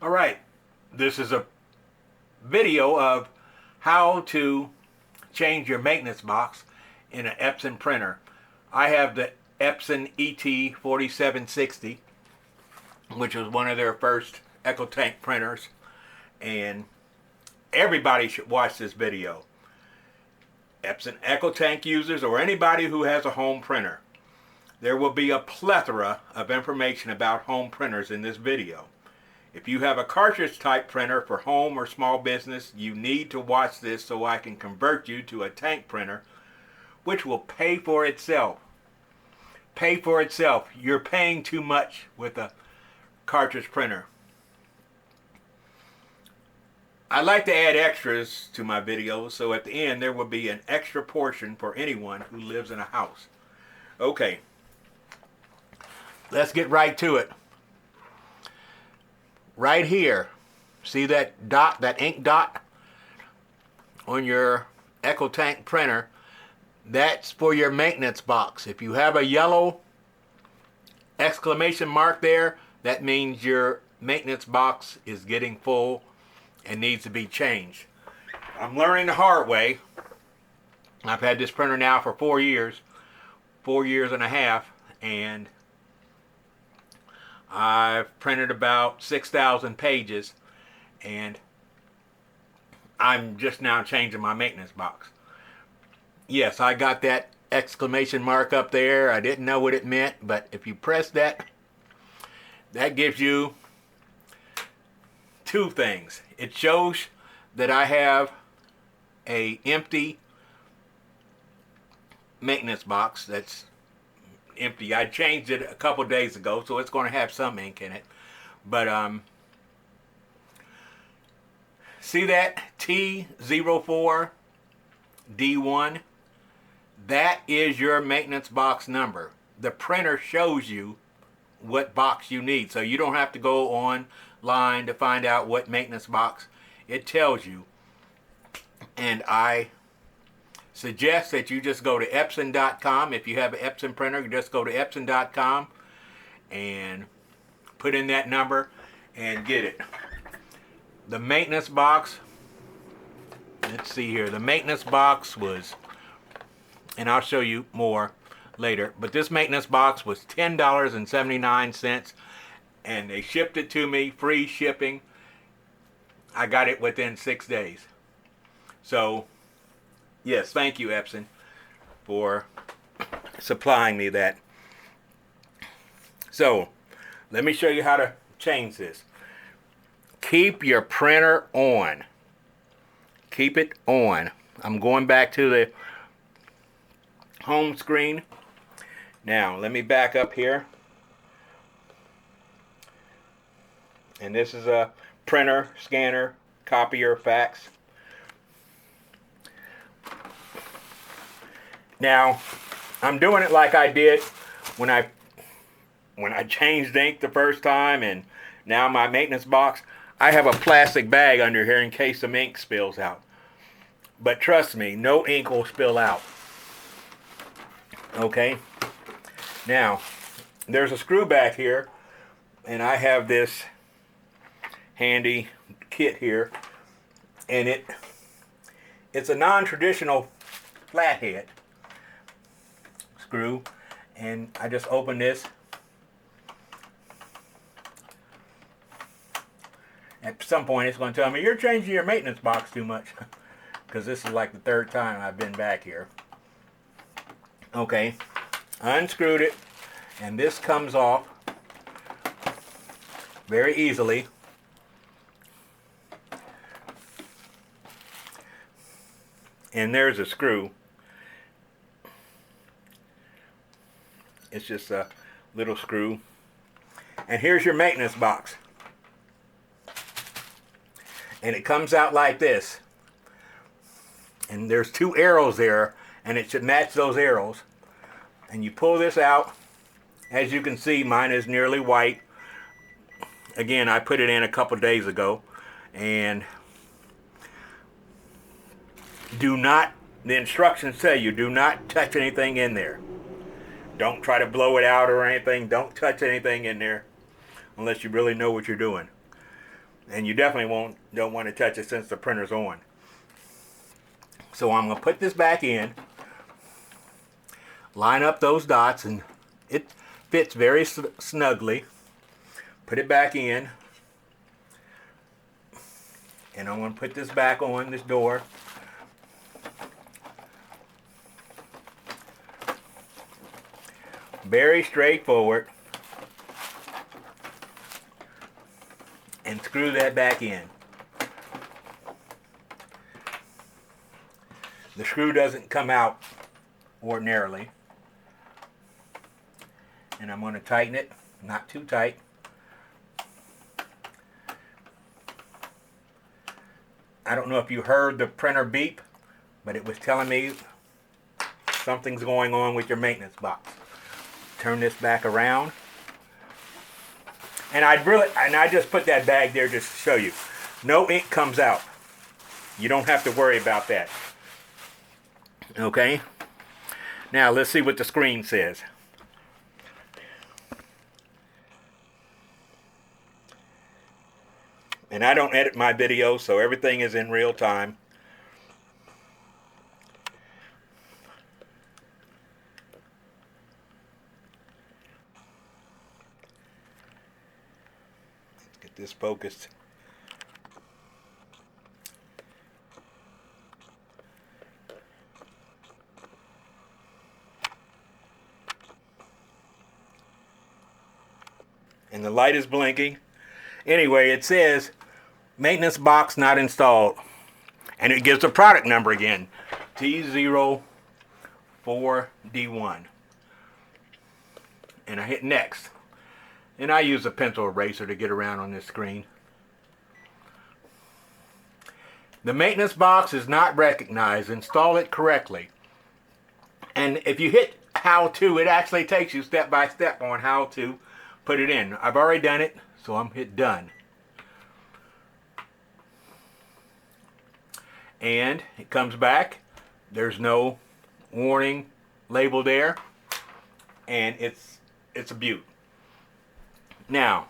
Alright, this is a video of how to change your maintenance box in an Epson printer. I have the Epson ET-4760, which was one of their first Ecotank printers, and everybody should watch this video. Epson Ecotank users or anybody who has a home printer. There will be a plethora of information about home printers in this video. If you have a cartridge type printer for home or small business, you need to watch this so I can convert you to a tank printer, which will pay for itself. Pay for itself. You're paying too much with a cartridge printer. I like to add extras to my videos, so at the end there will be an extra portion for anyone who lives in a house. Okay, let's get right to it. Right here, see that dot, that ink dot on your Ecotank printer? That's for your maintenance box. If you have a yellow exclamation mark there, that means your maintenance box is getting full and needs to be changed. I'm learning the hard way. I've had this printer now for 4 years and a half, and I've printed about 6,000 pages, and I'm just now changing my maintenance box. Yes, I got that exclamation mark up there. I didn't know what it meant, but if you press that, that gives you two things. It shows that I have a empty maintenance box that's empty. I changed it a couple days ago, so it's going to have some ink in it. But see that T04D1? That is your maintenance box number. The printer shows you what box you need, so you don't have to go online to find out what maintenance box. It tells you. And I suggest that you just go to Epson.com. If you have an Epson printer, you just go to Epson.com and put in that number and get it. The maintenance box, let's see here, the maintenance box was, and I'll show you more later, but this maintenance box was $10.79, and they shipped it to me, free shipping. I got it within 6 days. So yes, thank you, Epson, for supplying me that. So, let me show you how to change this. Keep your printer on. Keep it on. I'm going back to the home screen. Now, let me back up here. And this is a printer, scanner, copier, fax. Now, I'm doing it like I did when I changed ink the first time, and now my maintenance box, I have a plastic bag under here in case some ink spills out. But trust me, no ink will spill out. Okay? Now, there's a screw back here, and I have this handy kit here, and it's a non-traditional flathead screw, and I just open this. At some point it's going to tell me you're changing your maintenance box too much, because this is like the third time I've been back here. Okay, I unscrewed it, and this comes off very easily. And there's a screw. It's just a little screw. And here's your maintenance box. And it comes out like this. And there's two arrows there, and it should match those arrows. And you pull this out. As you can see, mine is nearly white. Again, I put it in a couple days ago. And do not, the instructions tell you, do not touch anything in there. Don't try to blow it out or anything. Don't touch anything in there unless you really know what you're doing. And you definitely don't want to touch it since the printer's on. So I'm going to put this back in, line up those dots, and it fits very snugly. Put it back in, and I'm going to put this back on this door. Very straightforward. And screw that back in. The screw doesn't come out ordinarily. And I'm going to tighten it, not too tight. I don't know if you heard the printer beep, but it was telling me something's going on with your maintenance box. Turn this back around. And I just put that bag there just to show you. No ink comes out. You don't have to worry about that. Okay? Now let's see what the screen says. And I don't edit my videos, so everything is in real time. Let's get this focused. And the light is blinking. Anyway, it says maintenance box not installed. And it gives the product number again. T04D1. And I hit next. And I use a pencil eraser to get around on this screen. The maintenance box is not recognized. Install it correctly. And if you hit how to, it actually takes you step by step on how to put it in. I've already done it, so I'm hit done. And it comes back. There's no warning label there. And it's a beaut. Now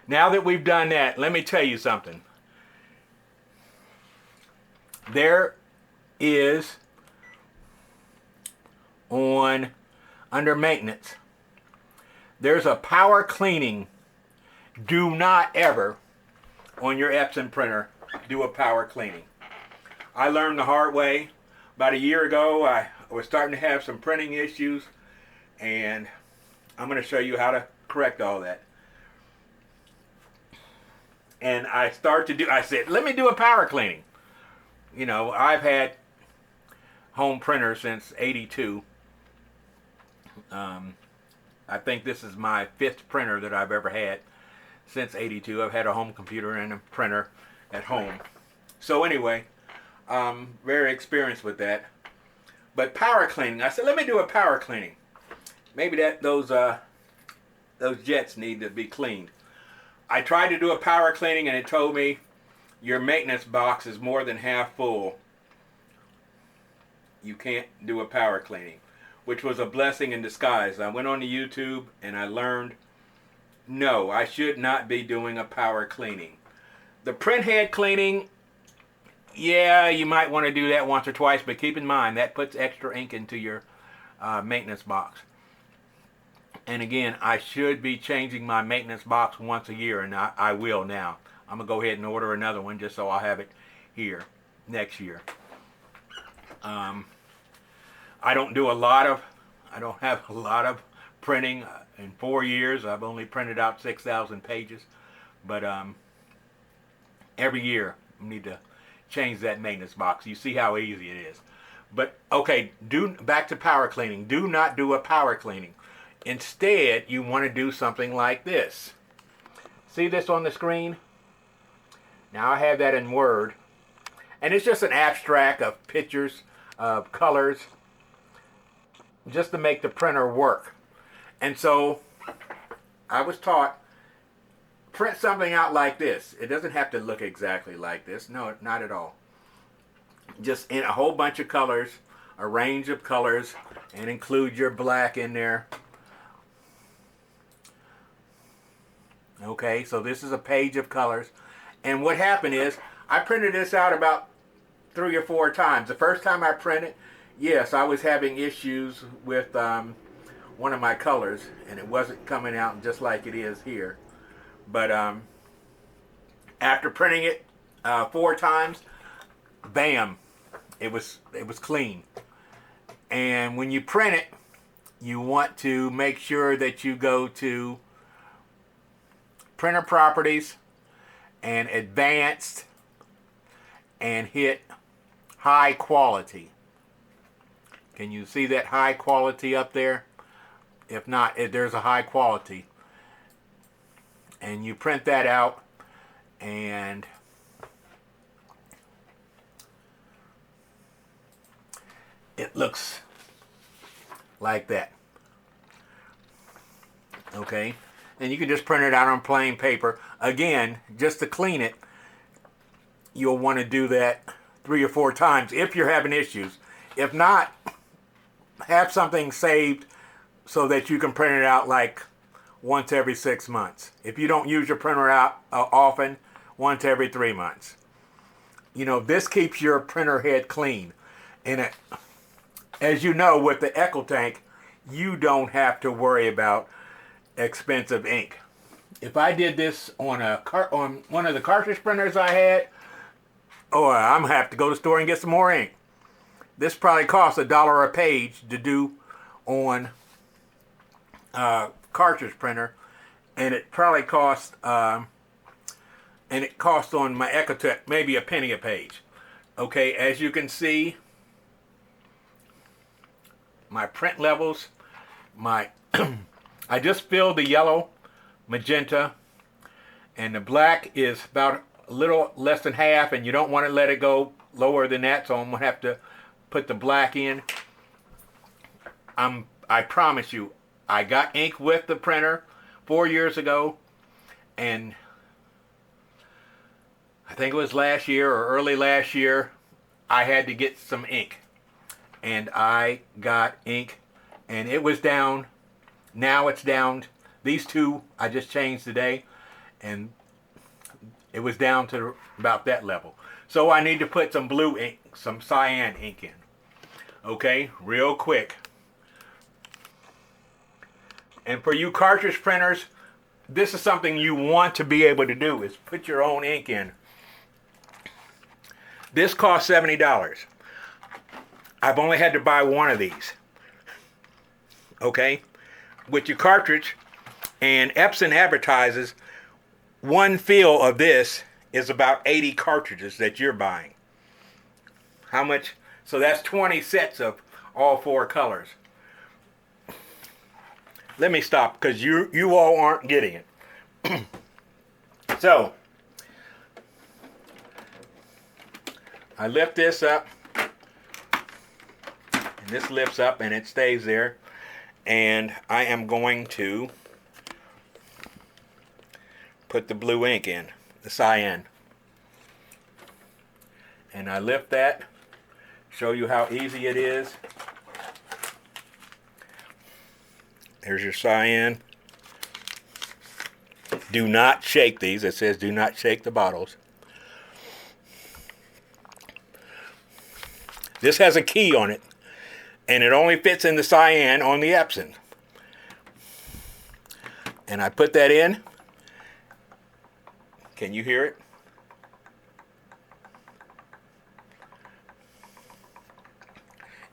that we've done that, let me tell you something. There is under maintenance, there's a power cleaning. Do not ever, on your Epson printer, do a power cleaning. I learned the hard way. About a year ago, I was starting to have some printing issues, and I'm going to show you how to correct all that. And I said, let me do a power cleaning. You know, I've had home printers since '82. I think this is my 5th printer that I've ever had since '82. I've had a home computer and a printer at home. So anyway, I'm very experienced with that. But power cleaning, I said, let me do a power cleaning. Maybe those jets need to be cleaned. I tried to do a power cleaning and it told me your maintenance box is more than half full. You can't do a power cleaning, which was a blessing in disguise. I went on to YouTube and I learned, no, I should not be doing a power cleaning. The print head cleaning, yeah, you might want to do that once or twice, but keep in mind that puts extra ink into your maintenance box. And again, I should be changing my maintenance box once a year, and I will now. I'm going to go ahead and order another one just so I'll have it here next year. I don't have a lot of printing. In 4 years, I've only printed out 6,000 pages. But every year, I need to change that maintenance box. You see how easy it is. But, okay, back to power cleaning. Do not do a power cleaning. Instead, you want to do something like this. See this on the screen? Now I have that in Word. And it's just an abstract of pictures, of colors, just to make the printer work. And so, I was taught, print something out like this. It doesn't have to look exactly like this. No, not at all. Just in a whole bunch of colors, a range of colors, and include your black in there. Okay, so this is a page of colors. And what happened is, I printed this out about 3 or 4 times. The first time I printed, yes, I was having issues with one of my colors, and it wasn't coming out just like it is here. But after printing it 4 times, bam, it was clean. And when you print it, you want to make sure that you go to printer properties and advanced and hit high quality. Can you see that high quality up there? If not, there's a high quality. And you print that out, and it looks like that. Okay, and you can just print it out on plain paper. Again, just to clean it, you'll want to do that 3 or 4 times if you're having issues. If not, have something saved so that you can print it out like once every 6 months. If you don't use your printer out often, once every 3 months. You know, this keeps your printer head clean. And as you know, with the Ecotank, you don't have to worry about expensive ink. If I did this on one of the cartridge printers I had, oh, I'm gonna have to go to the store and get some more ink. This probably costs $1 a page to do on cartridge printer, and it probably cost on my Ecotank maybe a penny a page. Okay, as you can see, my print levels, I just filled the yellow, magenta, and the black is about a little less than half, and you don't want to let it go lower than that, so I'm gonna have to put the black in. I promise you, I got ink with the printer 4 years ago, and I think it was last year or early last year, I had to get some ink. And I got ink, and it was down. Now it's down. These two I just changed today, and it was down to about that level. So I need to put some blue ink, some cyan ink in. Okay, real quick. And for you cartridge printers, this is something you want to be able to do, is put your own ink in. This costs $70. I've only had to buy one of these. Okay? With your cartridge, and Epson advertises one fill of this is about 80 cartridges that you're buying. How much? So that's 20 sets of all 4 colors. Let me stop because you all aren't getting it. So I lift this up, and this lifts up and it stays there, and I am going to put the blue ink in, the cyan, and I lift that, show you how easy it is. There's your cyan. Do not shake these. It says do not shake the bottles. This has a key on it, and it only fits in the cyan on the Epson. And I put that in. Can you hear it?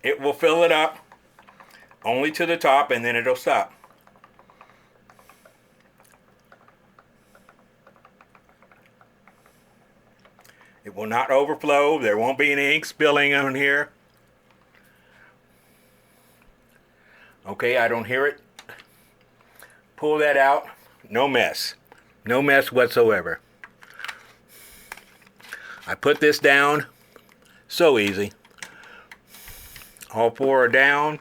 It will fill it up only to the top, and then it'll stop. It will not overflow. There won't be any ink spilling on here. Okay, I don't hear it. Pull that out. No mess. No mess whatsoever. I put this down. So easy. All 4 are down.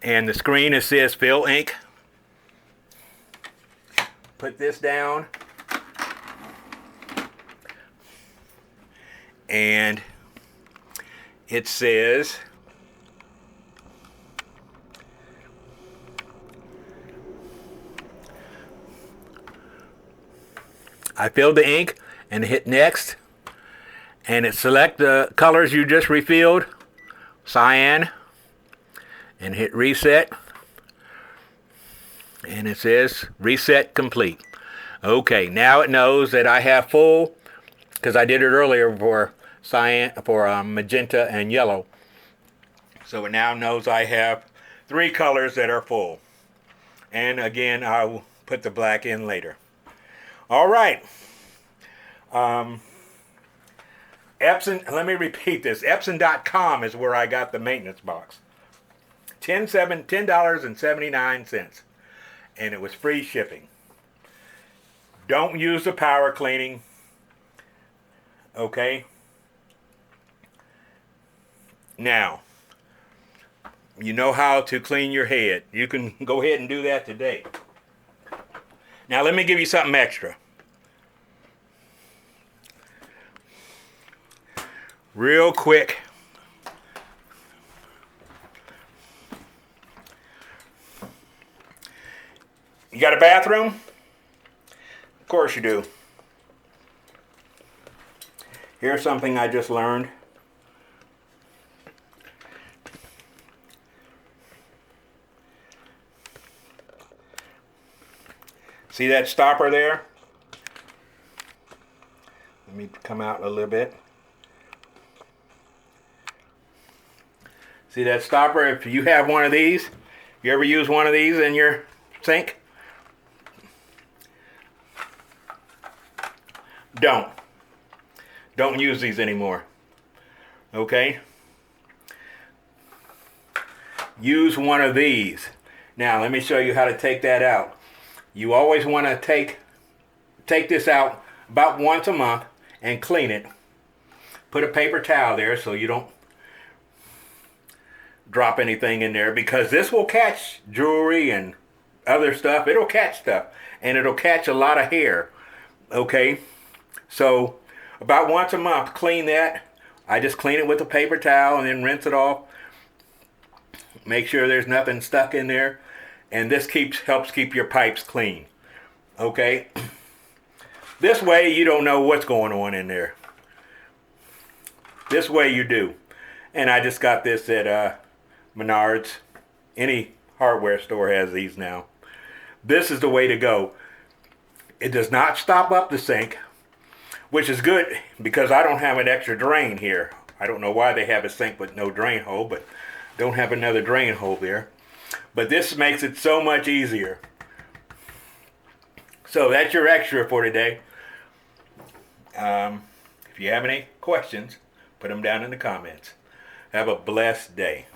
And the screen, it says fill ink. Put this down. And it says I filled the ink, and hit next, and it select the colors you just refilled, cyan, and hit reset, and it says reset complete. Okay, now it knows that I have full, because I did it earlier for cyan, for magenta and yellow. So it now knows I have 3 colors that are full. And again, I will put the black in later. All right. Epson, let me repeat this. Epson.com is where I got the maintenance box. $10.79. And it was free shipping. Don't use the power cleaning. Okay? Now, you know how to clean your head. You can go ahead and do that today. Now let me give you something extra. Real quick. You got a bathroom? Of course you do. Here's something I just learned. See that stopper there? Let me come out a little bit. See that stopper? If you have one of these, you ever use one of these in your sink? Don't use these anymore. Okay? Use one of these. Now let me show you how to take that out. You always want to take this out about once a month and clean it. Put a paper towel there so you don't drop anything in there, because this will catch jewelry and other stuff. It'll catch stuff, and it'll catch a lot of hair. Okay? So about once a month, clean that. I just clean it with a paper towel and then rinse it off. Make sure there's nothing stuck in there. And this helps keep your pipes clean. Okay? This way you don't know what's going on in there. This way you do. And I just got this at Menards. Any hardware store has these now. This is the way to go. It does not stop up the sink, which is good because I don't have an extra drain here. I don't know why they have a sink with no drain hole, but don't have another drain hole there. But this makes it so much easier. So that's your extra for today. If you have any questions, put them down in the comments. Have a blessed day.